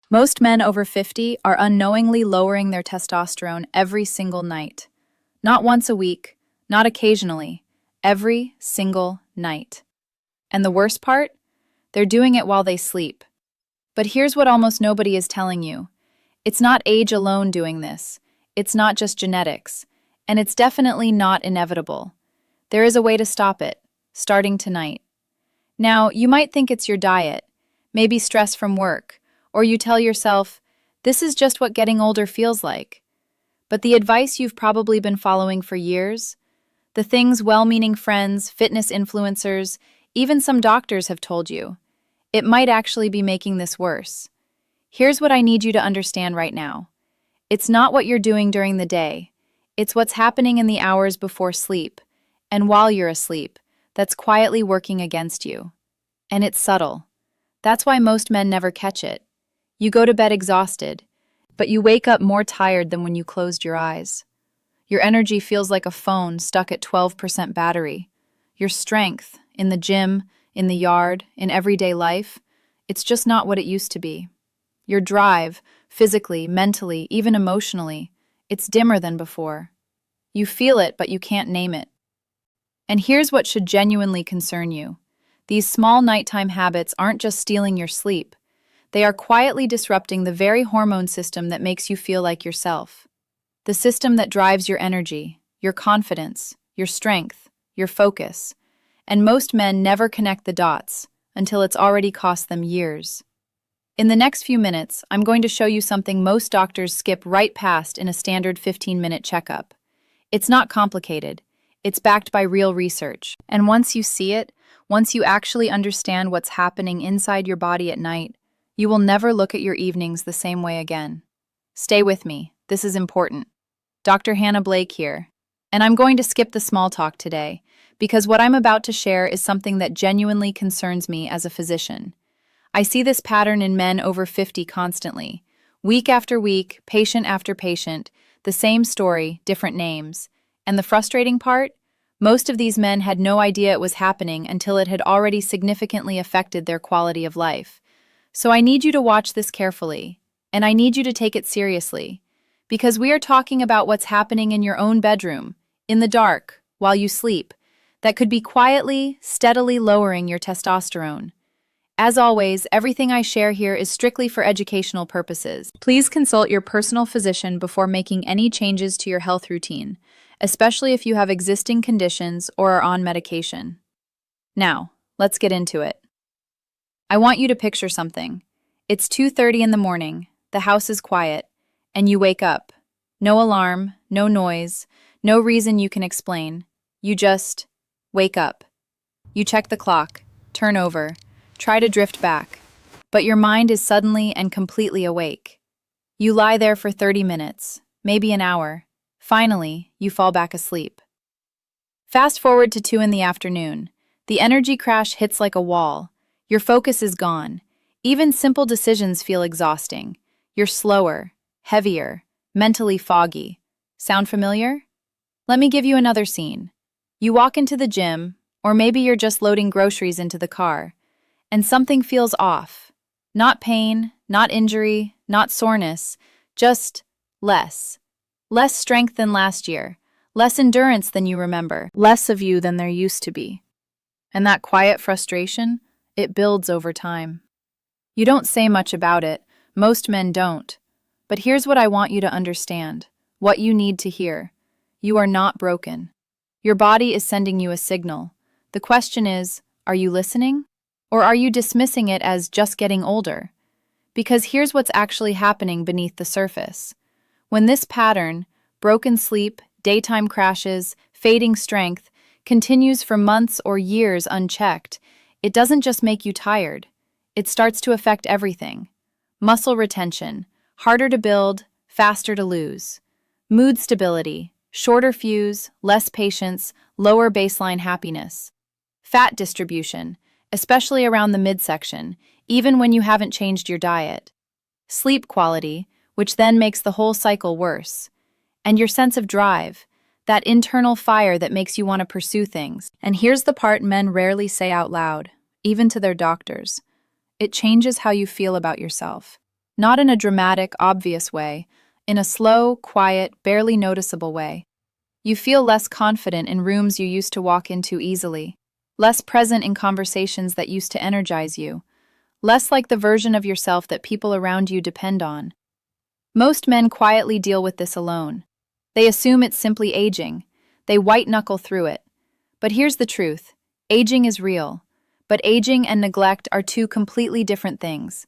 Most men over 50 are unknowingly lowering their testosterone every single night. Not once a week, not occasionally, every single night. And the worst part? They're doing it while they sleep. But here's what almost nobody is telling you. It's not age alone doing this. It's not just genetics. And it's definitely not inevitable. There is a way to stop it, starting tonight. Now, you might think it's your diet, maybe stress from work, or you tell yourself, this is just what getting older feels like. But the advice you've probably been following for years, the things well-meaning friends, fitness influencers, even some doctors have told you, it might actually be making this worse. Here's what I need you to understand right now. It's not what you're doing during the day. It's what's happening in the hours before sleep, and while you're asleep, that's quietly working against you. And it's subtle. That's why most men never catch it. You go to bed exhausted, but you wake up more tired than when you closed your eyes. Your energy feels like a phone stuck at 12% battery. Your strength, in the gym, in the yard, in everyday life, it's just not what it used to be. Your drive, physically, mentally, even emotionally, it's dimmer than before. You feel it, but you can't name it. And here's what should genuinely concern you. These small nighttime habits aren't just stealing your sleep. They are quietly disrupting the very hormone system that makes you feel like yourself. The system that drives your energy, your confidence, your strength, your focus. And most men never connect the dots until it's already cost them years. In the next few minutes, I'm going to show you something most doctors skip right past in a standard 15-minute checkup. It's not complicated. It's backed by real research. And once you see it, once you actually understand what's happening inside your body at night, you will never look at your evenings the same way again. Stay with me. This is important. Dr. Hannah Blake here. And I'm going to skip the small talk today, because what I'm about to share is something that genuinely concerns me as a physician. I see this pattern in men over 50 constantly. Week after week, patient after patient, the same story, different names. And the frustrating part? Most of these men had no idea it was happening until it had already significantly affected their quality of life. So I need you to watch this carefully, and I need you to take it seriously, because we are talking about what's happening in your own bedroom, in the dark, while you sleep, that could be quietly, steadily lowering your testosterone. As always, everything I share here is strictly for educational purposes. Please consult your personal physician before making any changes to your health routine, especially if you have existing conditions or are on medication. Now, let's get into it. I want you to picture something. It's 2:30 in the morning, the house is quiet, and you wake up. No alarm, no noise, no reason you can explain. You just wake up. You check the clock, turn over, try to drift back, but your mind is suddenly and completely awake. You lie there for 30 minutes, maybe an hour. Finally, you fall back asleep. Fast forward to 2 in the afternoon. The energy crash hits like a wall. Your focus is gone. Even simple decisions feel exhausting. You're slower, heavier, mentally foggy. Sound familiar? Let me give you another scene. You walk into the gym, or maybe you're just loading groceries into the car, and something feels off. Not pain, not injury, not soreness, just less. Less strength than last year, less endurance than you remember, less of you than there used to be. And that quiet frustration, it builds over time. You don't say much about it, most men don't. But here's what I want you to understand, what you need to hear. You are not broken. Your body is sending you a signal. The question is, are you listening? Or are you dismissing it as just getting older? Because here's what's actually happening beneath the surface. When this pattern, broken sleep, daytime crashes, fading strength, continues for months or years unchecked, it doesn't just make you tired. It starts to affect everything. Muscle retention, harder to build, faster to lose. Mood stability, shorter fuse, less patience, lower baseline happiness. Fat distribution, especially around the midsection, even when you haven't changed your diet. Sleep quality, which then makes the whole cycle worse. And your sense of drive, that internal fire that makes you want to pursue things. And here's the part men rarely say out loud, even to their doctors. It changes how you feel about yourself. Not in a dramatic, obvious way, in a slow, quiet, barely noticeable way. You feel less confident in rooms you used to walk into easily, less present in conversations that used to energize you, less like the version of yourself that people around you depend on. Most men quietly deal with this alone. They assume it's simply aging. They white-knuckle through it. But here's the truth. Aging is real. But aging and neglect are two completely different things.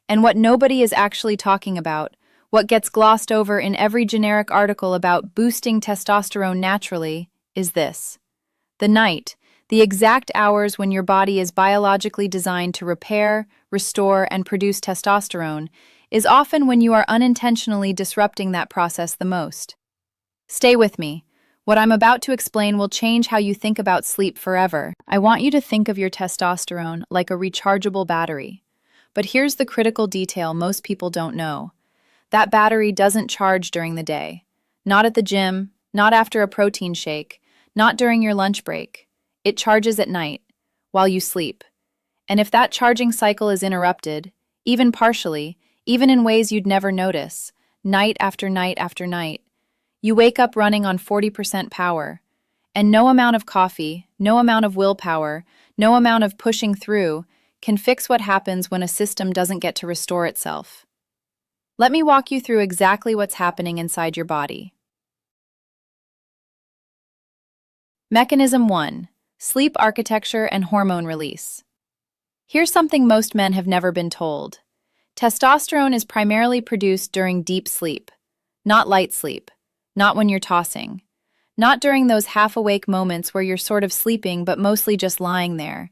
And what nobody is actually talking about, what gets glossed over in every generic article about boosting testosterone naturally, is this. The night, the exact hours when your body is biologically designed to repair, restore, and produce testosterone, is often when you are unintentionally disrupting that process the most. Stay with me. What I'm about to explain will change how you think about sleep forever. I want you to think of your testosterone like a rechargeable battery. But here's the critical detail most people don't know. That battery doesn't charge during the day. Not at the gym, not after a protein shake, not during your lunch break. It charges at night, while you sleep. And if that charging cycle is interrupted, even partially, even in ways you'd never notice, night after night after night, you wake up running on 40% power. And no amount of coffee, no amount of willpower, no amount of pushing through can fix what happens when a system doesn't get to restore itself. Let me walk you through exactly what's happening inside your body. Mechanism 1. Sleep architecture and hormone release. Here's something most men have never been told. Testosterone is primarily produced during deep sleep, not light sleep, not when you're tossing, not during those half-awake moments where you're sort of sleeping but mostly just lying there.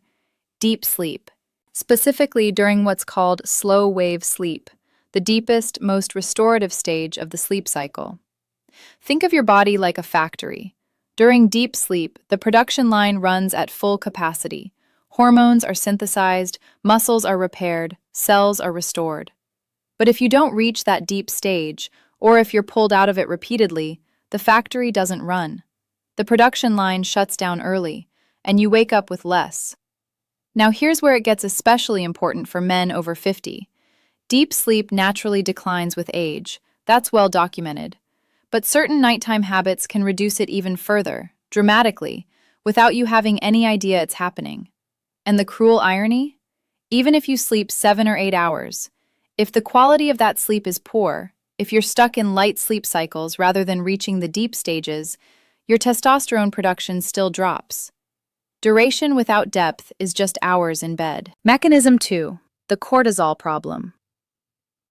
Deep sleep, specifically during what's called slow-wave sleep, the deepest, most restorative stage of the sleep cycle. Think of your body like a factory. During deep sleep, the production line runs at full capacity. Hormones are synthesized, muscles are repaired, cells are restored. But if you don't reach that deep stage, or if you're pulled out of it repeatedly, the factory doesn't run. The production line shuts down early, and you wake up with less. Now here's where it gets especially important for men over 50. Deep sleep naturally declines with age. That's well documented. But certain nighttime habits can reduce it even further, dramatically, without you having any idea it's happening. And the cruel irony? Even if you sleep 7 or 8 hours, if the quality of that sleep is poor, if you're stuck in light sleep cycles rather than reaching the deep stages, your testosterone production still drops. Duration without depth is just hours in bed. Mechanism 2. The cortisol problem.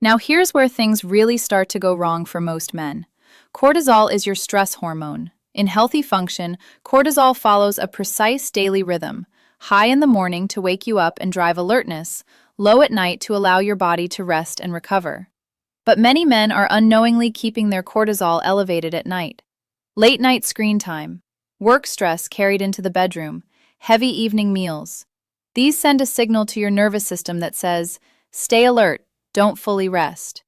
Now here's where things really start to go wrong for most men. Cortisol is your stress hormone. In healthy function, cortisol follows a precise daily rhythm. High in the morning to wake you up and drive alertness, low at night to allow your body to rest and recover. But many men are unknowingly keeping their cortisol elevated at night. Late night screen time, work stress carried into the bedroom, heavy evening meals. These send a signal to your nervous system that says, stay alert, don't fully rest.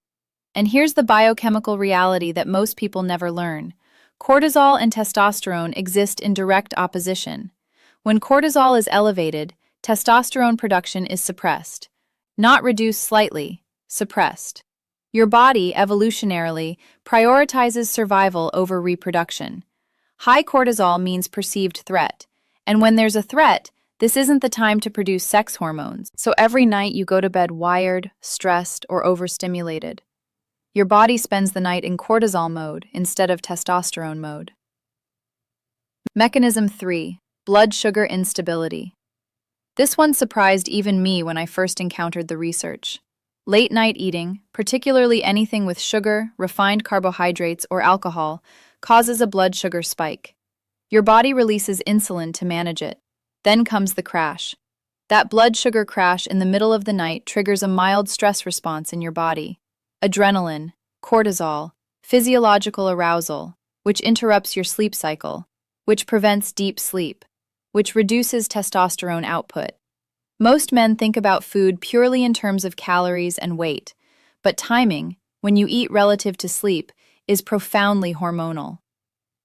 And here's the biochemical reality that most people never learn. Cortisol and testosterone exist in direct opposition. When cortisol is elevated, testosterone production is suppressed. Not reduced slightly, suppressed. Your body, evolutionarily, prioritizes survival over reproduction. High cortisol means perceived threat. And when there's a threat, this isn't the time to produce sex hormones. So every night you go to bed wired, stressed, or overstimulated. Your body spends the night in cortisol mode instead of testosterone mode. Mechanism 3. Blood sugar instability. This one surprised even me when I first encountered the research. Late-night eating, particularly anything with sugar, refined carbohydrates, or alcohol, causes a blood sugar spike. Your body releases insulin to manage it. Then comes the crash. That blood sugar crash in the middle of the night triggers a mild stress response in your body. Adrenaline, cortisol, physiological arousal, which interrupts your sleep cycle, which prevents deep sleep, which reduces testosterone output. Most men think about food purely in terms of calories and weight, but timing, when you eat relative to sleep, is profoundly hormonal.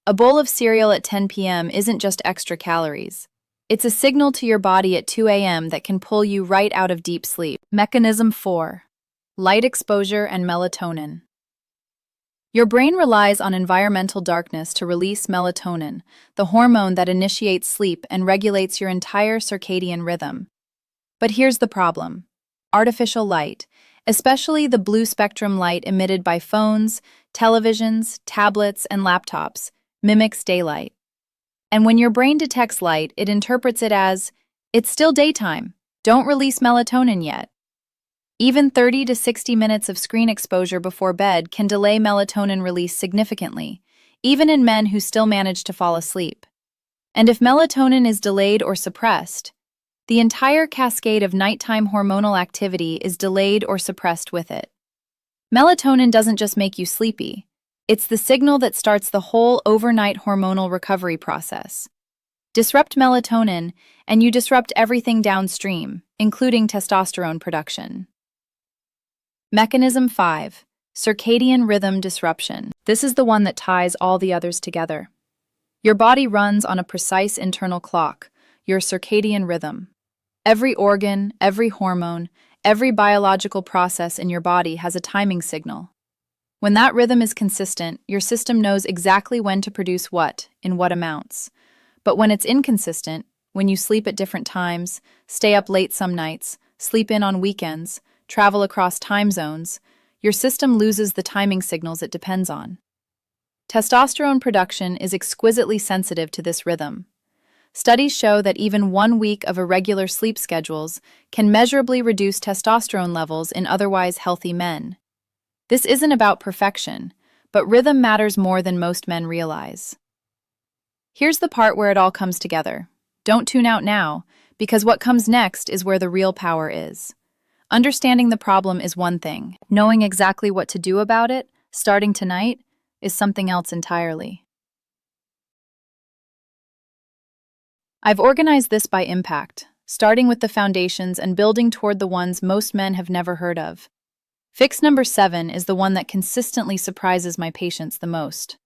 A bowl of cereal at 10 p.m. isn't just extra calories. It's a signal to your body at 2 a.m. that can pull you right out of deep sleep. Mechanism 4. Light exposure and melatonin. Your brain relies on environmental darkness to release melatonin, the hormone that initiates sleep and regulates your entire circadian rhythm. But here's the problem. Artificial light, especially the blue spectrum light emitted by phones, televisions, tablets, and laptops, mimics daylight. And when your brain detects light, it interprets it as, it's still daytime, don't release melatonin yet. Even 30 to 60 minutes of screen exposure before bed can delay melatonin release significantly, even in men who still manage to fall asleep. And if melatonin is delayed or suppressed, the entire cascade of nighttime hormonal activity is delayed or suppressed with it. Melatonin doesn't just make you sleepy. It's the signal that starts the whole overnight hormonal recovery process. Disrupt melatonin, and you disrupt everything downstream, including testosterone production. Mechanism 5. Circadian rhythm disruption. This is the one that ties all the others together. Your body runs on a precise internal clock, your circadian rhythm. Every organ, every hormone, every biological process in your body has a timing signal. When that rhythm is consistent, your system knows exactly when to produce what, in what amounts. But when it's inconsistent, when you sleep at different times, stay up late some nights, sleep in on weekends, travel across time zones, your system loses the timing signals it depends on. Testosterone production is exquisitely sensitive to this rhythm. Studies show that even 1 week of irregular sleep schedules can measurably reduce testosterone levels in otherwise healthy men. This isn't about perfection, but rhythm matters more than most men realize. Here's the part where it all comes together. Don't tune out now, because what comes next is where the real power is. Understanding the problem is one thing. Knowing exactly what to do about it, starting tonight, is something else entirely. I've organized this by impact, starting with the foundations and building toward the ones most men have never heard of. Fix number 7 is the one that consistently surprises my patients the most.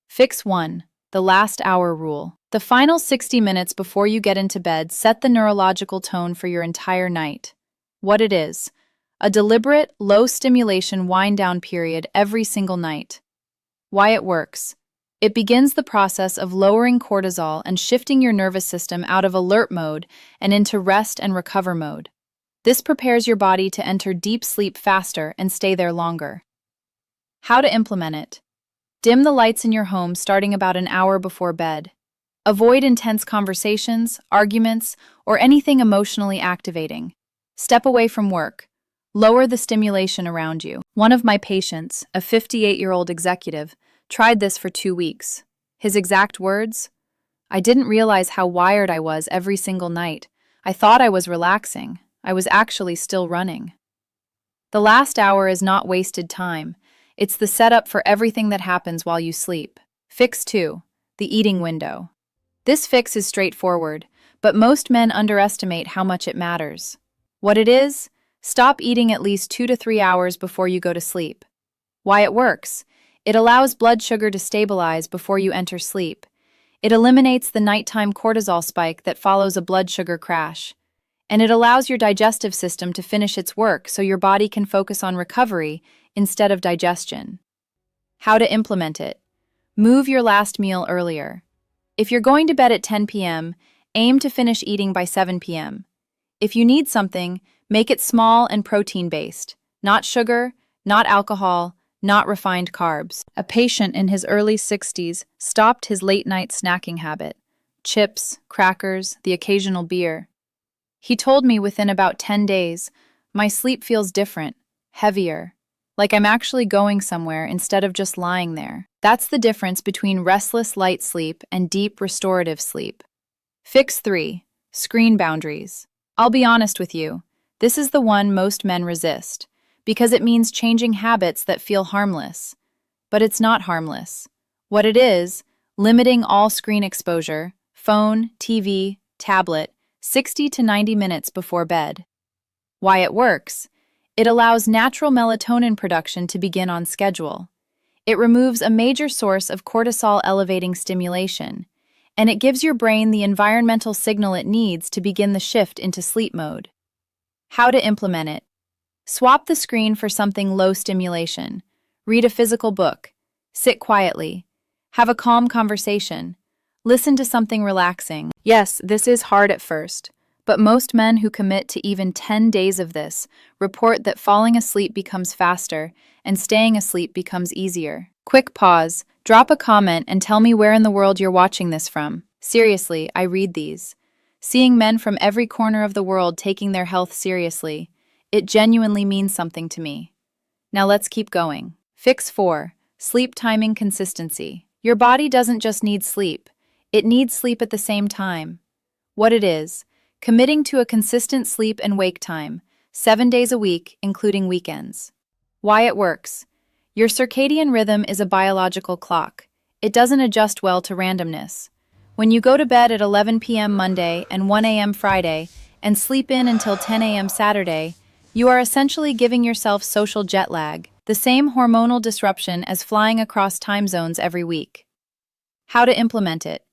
Fix 1. The last hour rule. The final 60 minutes before you get into bed set the neurological tone for your entire night. What it is: a deliberate, low-stimulation wind-down period every single night. Why it works: it begins the process of lowering cortisol and shifting your nervous system out of alert mode and into rest and recover mode. This prepares your body to enter deep sleep faster and stay there longer. How to implement it: dim the lights in your home starting about an hour before bed. Avoid intense conversations, arguments, or anything emotionally activating. Step away from work. Lower the stimulation around you. One of my patients, a 58-year-old executive, tried this for 2 weeks. His exact words: "I didn't realize how wired I was every single night. I thought I was relaxing. I was actually still running." The last hour is not wasted time. It's the setup for everything that happens while you sleep. Fix 2. The eating window. This fix is straightforward, but most men underestimate how much it matters. What it is: stop eating at least 2 to 3 hours before you go to sleep. Why it works: it allows blood sugar to stabilize before you enter sleep. It eliminates the nighttime cortisol spike that follows a blood sugar crash. And it allows your digestive system to finish its work so your body can focus on recovery instead of digestion. How to implement it: move your last meal earlier. If you're going to bed at 10 p.m., aim to finish eating by 7 p.m. If you need something, make it small and protein-based. Not sugar, not alcohol, not refined carbs. A patient in his early 60s stopped his late-night snacking habit. Chips, crackers, the occasional beer. He told me within about 10 days, "My sleep feels different, heavier, like I'm actually going somewhere instead of just lying there." That's the difference between restless light sleep and deep restorative sleep. Fix 3. Screen boundaries. I'll be honest with you, this is the one most men resist, because it means changing habits that feel harmless. But it's not harmless. What it is: limiting all screen exposure, phone, TV, tablet, 60 to 90 minutes before bed. Why it works: it allows natural melatonin production to begin on schedule. It removes a major source of cortisol-elevating stimulation, and it gives your brain the environmental signal it needs to begin the shift into sleep mode. How to implement it: Swap the screen for something low stimulation. Read a physical book. Sit quietly. Have a calm conversation. Listen to something relaxing. Yes, this is hard at first, but most men who commit to even 10 days of this report that falling asleep becomes faster and staying asleep becomes easier. Quick pause, drop a comment and tell me where in the world you're watching this from. Seriously, I read these. Seeing men from every corner of the world taking their health seriously, it genuinely means something to me. Now let's keep going. Fix 4. Sleep timing consistency. Your body doesn't just need sleep, it needs sleep at the same time. What it is: committing to a consistent sleep and wake time, 7 days a week, including weekends. Why it works. Your circadian rhythm is a biological clock. It doesn't adjust well to randomness. When you go to bed at 11 p.m. Monday and 1 a.m. Friday and sleep in until 10 a.m. Saturday, you are essentially giving yourself social jet lag, the same hormonal disruption as flying across time zones every week. How to implement it.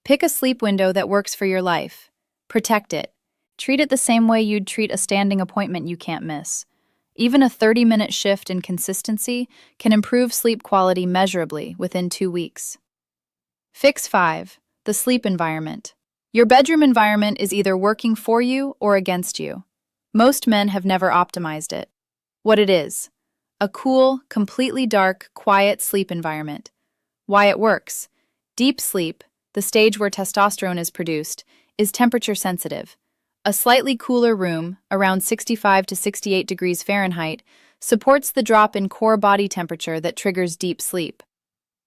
Pick a sleep window that works for your life. Protect it. Treat it the same way you'd treat a standing appointment you can't miss. Even a 30-minute shift in consistency can improve sleep quality measurably within 2 weeks. Fix 5. The sleep environment. Your bedroom environment is either working for you or against you. Most men have never optimized it. What it is: a cool, completely dark, quiet sleep environment. Why it works. Deep sleep, the stage where testosterone is produced, is temperature sensitive. A slightly cooler room, around 65 to 68 degrees Fahrenheit, supports the drop in core body temperature that triggers deep sleep.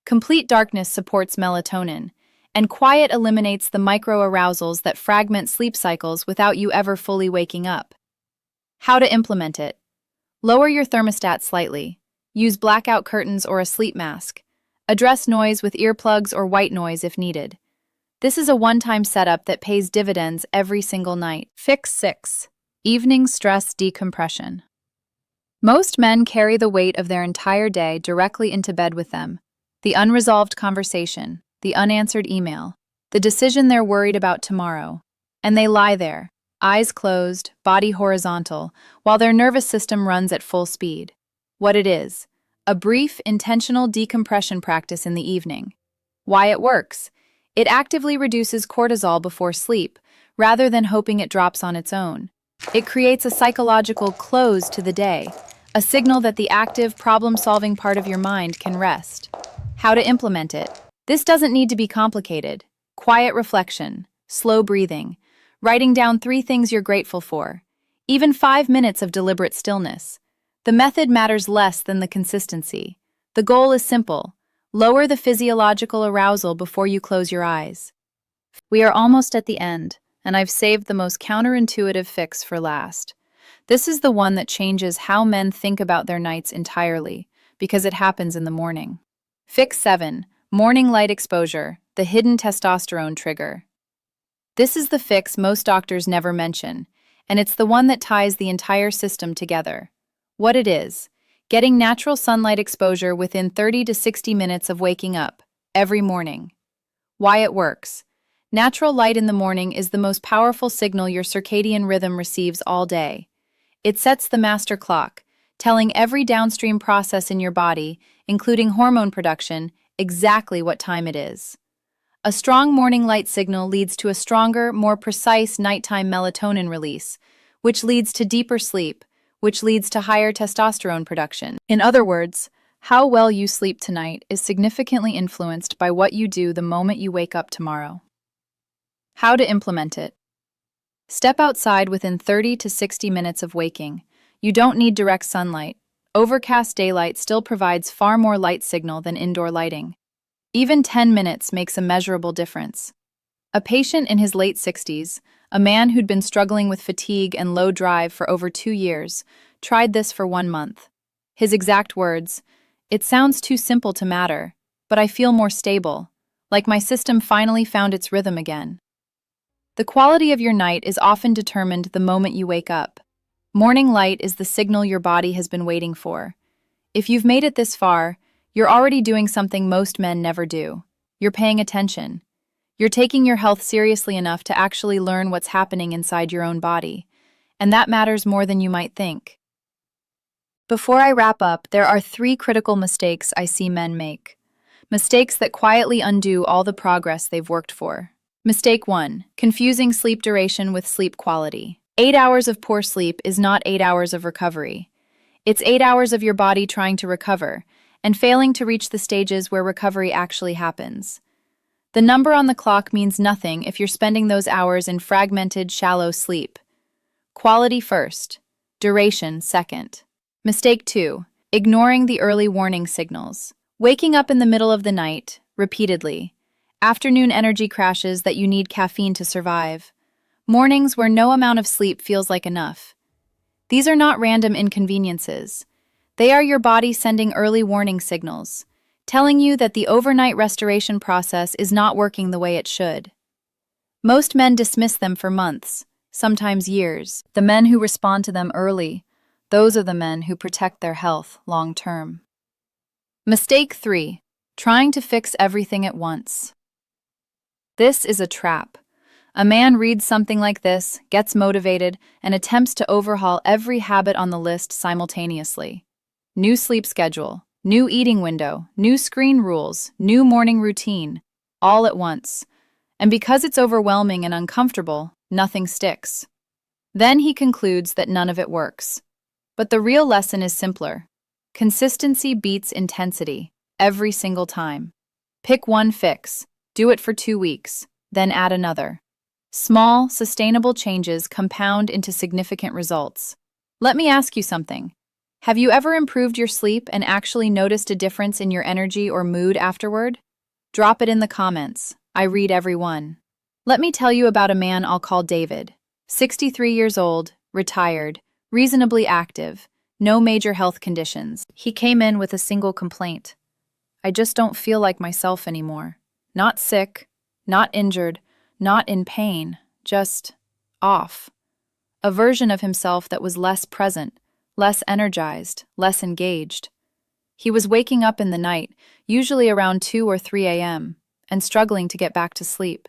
Complete darkness supports melatonin, and quiet eliminates the micro-arousals that fragment sleep cycles without you ever fully waking up. How to implement it. Lower your thermostat slightly. Use blackout curtains or a sleep mask. Address noise with earplugs or white noise if needed. This is a one-time setup that pays dividends every single night. Fix 6. Evening stress decompression. Most men carry the weight of their entire day directly into bed with them. The unresolved conversation, the unanswered email, the decision they're worried about tomorrow. And they lie there, eyes closed, body horizontal, while their nervous system runs at full speed. What it is: a brief, intentional decompression practice in the evening. Why it works. It actively reduces cortisol before sleep, rather than hoping it drops on its own. It creates a psychological close to the day, a signal that the active, problem-solving part of your mind can rest. How to implement it. This doesn't need to be complicated. Quiet reflection, slow breathing, writing down 3 things you're grateful for, even 5 minutes of deliberate stillness. The method matters less than the consistency. The goal is simple: lower the physiological arousal before you close your eyes. We are almost at the end, and I've saved the most counterintuitive fix for last. This is the one that changes how men think about their nights entirely, because it happens in the morning. Fix 7. Morning light exposure, the hidden testosterone trigger. This is the fix most doctors never mention, and it's the one that ties the entire system together. What it is: getting natural sunlight exposure within 30 to 60 minutes of waking up, every morning. Why it works. Natural light in the morning is the most powerful signal your circadian rhythm receives all day. It sets the master clock, telling every downstream process in your body, including hormone production, exactly what time it is. A strong morning light signal leads to a stronger, more precise nighttime melatonin release, which leads to deeper sleep, which leads to higher testosterone production. In other words, how well you sleep tonight is significantly influenced by what you do the moment you wake up tomorrow. How to implement it. Step outside within 30 to 60 minutes of waking. You don't need direct sunlight. Overcast daylight still provides far more light signal than indoor lighting. Even 10 minutes makes a measurable difference. A patient in his late 60s, a man who'd been struggling with fatigue and low drive for over 2 years, tried this for 1 month. His exact words: "It sounds too simple to matter, but I feel more stable, like my system finally found its rhythm again." The quality of your night is often determined the moment you wake up. Morning light is the signal your body has been waiting for. If you've made it this far, you're already doing something most men never do. You're paying attention. You're taking your health seriously enough to actually learn what's happening inside your own body. And that matters more than you might think. Before I wrap up, there are three critical mistakes I see men make. Mistakes that quietly undo all the progress they've worked for. Mistake 1. Confusing sleep duration with sleep quality. 8 hours of poor sleep is not 8 hours of recovery. It's 8 hours of your body trying to recover, and failing to reach the stages where recovery actually happens. The number on the clock means nothing if you're spending those hours in fragmented, shallow sleep. Quality first, duration second. Mistake 2. Ignoring the early warning signals. Waking up in the middle of the night, repeatedly. Afternoon energy crashes that you need caffeine to survive. Mornings where no amount of sleep feels like enough. These are not random inconveniences. They are your body sending early warning signals, telling you that the overnight restoration process is not working the way it should. Most men dismiss them for months, sometimes years. The men who respond to them early, those are the men who protect their health long term. Mistake 3. Trying to fix everything at once. This is a trap. A man reads something like this, gets motivated, and attempts to overhaul every habit on the list simultaneously. New sleep schedule, new eating window, new screen rules, new morning routine, all at once. And because it's overwhelming and uncomfortable, nothing sticks. Then he concludes that none of it works. But the real lesson is simpler. Consistency beats intensity, every single time. Pick one fix, do it for 2 weeks, then add another. Small, sustainable changes compound into significant results. Let me ask you something. Have you ever improved your sleep and actually noticed a difference in your energy or mood afterward? Drop it in the comments. I read every one. Let me tell you about a man I'll call David. 63 years old, retired, reasonably active, no major health conditions. He came in with a single complaint. I just don't feel like myself anymore. Not sick, not injured, not in pain, just off. A version of himself that was less present, less energized, less engaged. He was waking up in the night, usually around 2 or 3 a.m., and struggling to get back to sleep.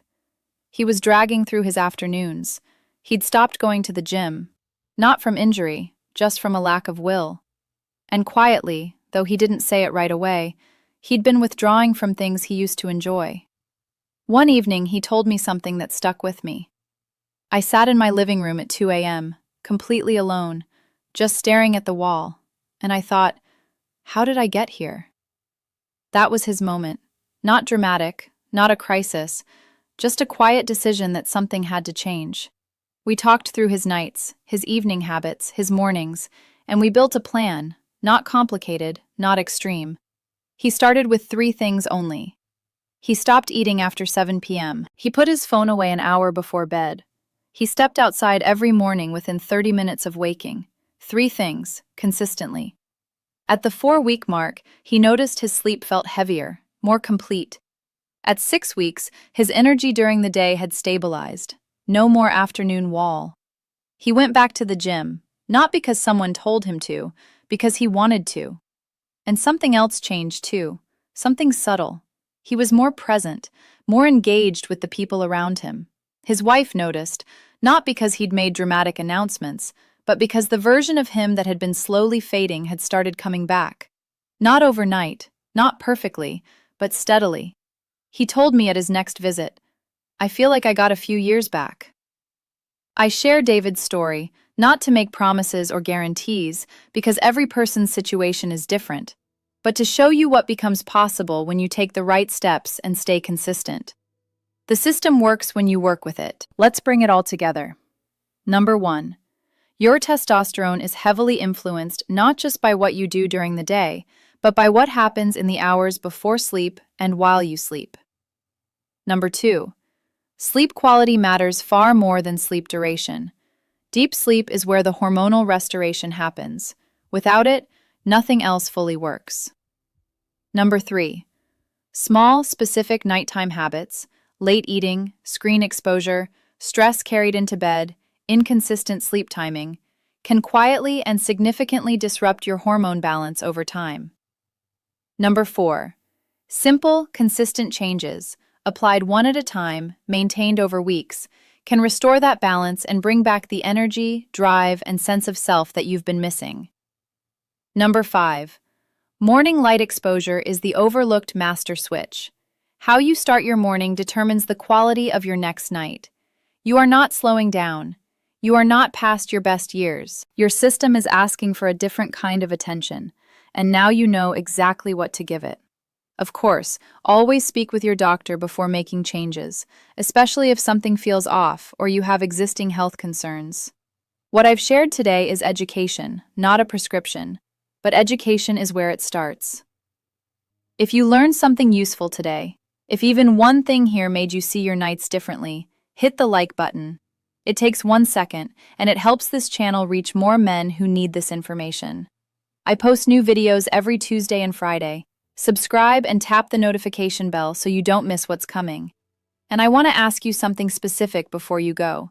He was dragging through his afternoons. He'd stopped going to the gym, not from injury, just from a lack of will. And quietly, though he didn't say it right away, he'd been withdrawing from things he used to enjoy. One evening, he told me something that stuck with me. I sat in my living room at 2 a.m., completely alone, just staring at the wall, and I thought, how did I get here? That was his moment. Not dramatic, not a crisis, just a quiet decision that something had to change. We talked through his nights, his evening habits, his mornings, and we built a plan, not complicated, not extreme. He started with 3 things only. He stopped eating after 7 p.m. He put his phone away an hour before bed. He stepped outside every morning within 30 minutes of waking. 3 things, consistently. At the 4-week mark, he noticed his sleep felt heavier, more complete. At 6 weeks, his energy during the day had stabilized. No more afternoon wall. He went back to the gym, not because someone told him to, because he wanted to. And something else changed too, something subtle. He was more present, more engaged with the people around him. His wife noticed, not because he'd made dramatic announcements, but because the version of him that had been slowly fading had started coming back. Not overnight, not perfectly, but steadily. He told me at his next visit, I feel like I got a few years back. I share David's story, not to make promises or guarantees, because every person's situation is different, but to show you what becomes possible when you take the right steps and stay consistent. The system works when you work with it. Let's bring it all together. Number 1. Your testosterone is heavily influenced not just by what you do during the day, but by what happens in the hours before sleep and while you sleep. Number 2. Sleep quality matters far more than sleep duration. Deep sleep is where the hormonal restoration happens. Without it, nothing else fully works. Number 3. Small, specific nighttime habits, late eating, screen exposure, stress carried into bed, inconsistent sleep timing, can quietly and significantly disrupt your hormone balance over time. Number 4. Simple, consistent changes, applied one at a time, maintained over weeks, can restore that balance and bring back the energy, drive, and sense of self that you've been missing. Number 5. Morning light exposure is the overlooked master switch. How you start your morning determines the quality of your next night. You are not slowing down. You are not past your best years. Your system is asking for a different kind of attention, and now you know exactly what to give it. Of course, always speak with your doctor before making changes, especially if something feels off or you have existing health concerns. What I've shared today is education, not a prescription, but education is where it starts. If you learned something useful today, if even one thing here made you see your nights differently, hit the like button. It takes 1 second, and it helps this channel reach more men who need this information. I post new videos every Tuesday and Friday. Subscribe and tap the notification bell so you don't miss what's coming. And I want to ask you something specific before you go.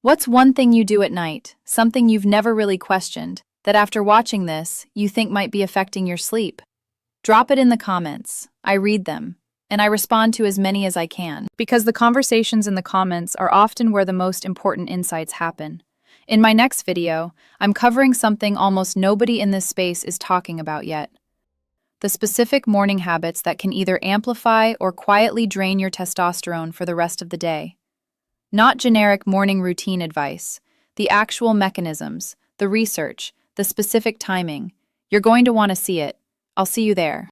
What's one thing you do at night, something you've never really questioned, that after watching this, you think might be affecting your sleep? Drop it in the comments. I read them, and I respond to as many as I can, because the conversations in the comments are often where the most important insights happen. In my next video, I'm covering something almost nobody in this space is talking about yet. The specific morning habits that can either amplify or quietly drain your testosterone for the rest of the day. Not generic morning routine advice, the actual mechanisms, the research, the specific timing. You're going to want to see it. I'll see you there.